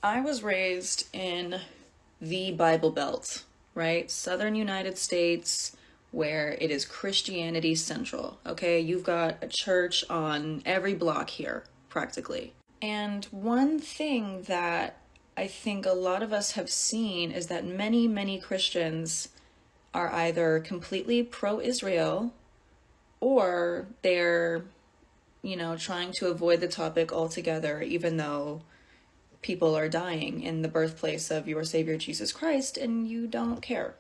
I was raised in the Bible Belt, right? Southern United States, where it is Christianity central, okay? You've got a church on every block here, practically. And one thing that I think a lot of us have seen is that many, many Christians are either completely pro-Israel or they're, trying to avoid the topic altogether, even though people are dying in the birthplace of your Savior Jesus Christ and you don't care.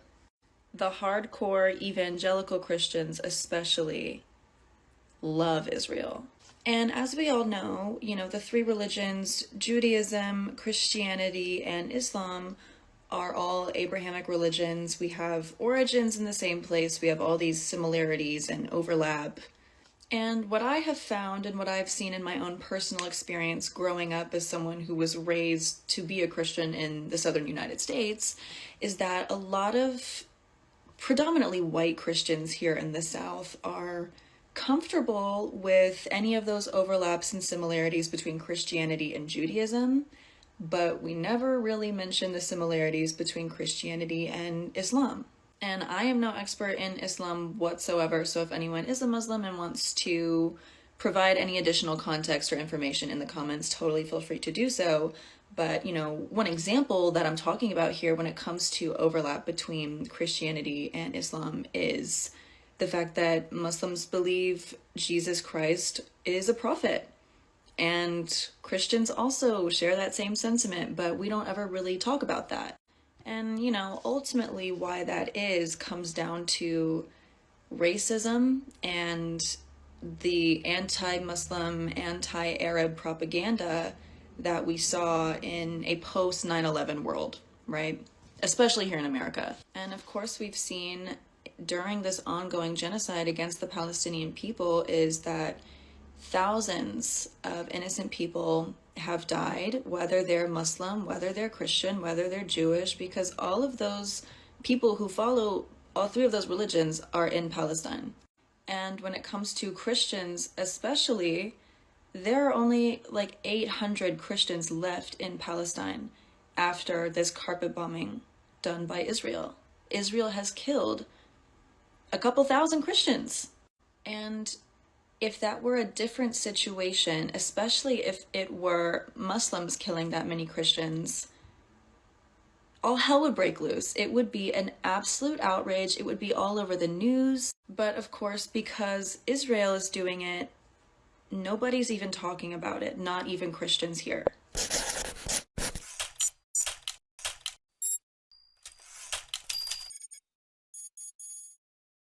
The hardcore evangelical Christians especially love Israel. And as we all know, the three religions, Judaism, Christianity, and Islam, are all Abrahamic religions. We have origins in the same place. We have all these similarities and overlap. And what I have found and what I've seen in my own personal experience growing up as someone who was raised to be a Christian in the southern United States is that a lot of predominantly white Christians here in the South are comfortable with any of those overlaps and similarities between Christianity and Judaism, but we never really mention the similarities between Christianity and Islam. And I am no expert in Islam whatsoever, so if anyone is a Muslim and wants to provide any additional context or information in the comments, totally feel free to do so. But, one example that I'm talking about here when it comes to overlap between Christianity and Islam is the fact that Muslims believe Jesus Christ is a prophet. And Christians also share that same sentiment, but we don't ever really talk about that. And, ultimately why that is comes down to racism and the anti-Muslim, anti-Arab propaganda that we saw in a post 9/11 world, right? Especially here in America. And of course, we've seen during this ongoing genocide against the Palestinian people is that thousands of innocent people have died, whether they're Muslim, whether they're Christian, whether they're Jewish, because all of those people who follow all three of those religions are in Palestine. And when it comes to Christians especially, there are only like 800 Christians left in Palestine after this carpet bombing done by Israel. Israel has killed a couple thousand Christians. And if that were a different situation, especially if it were Muslims killing that many Christians, all hell would break loose. It would be an absolute outrage. It would be all over the news. But of course, because Israel is doing it, nobody's even talking about it, not even Christians here.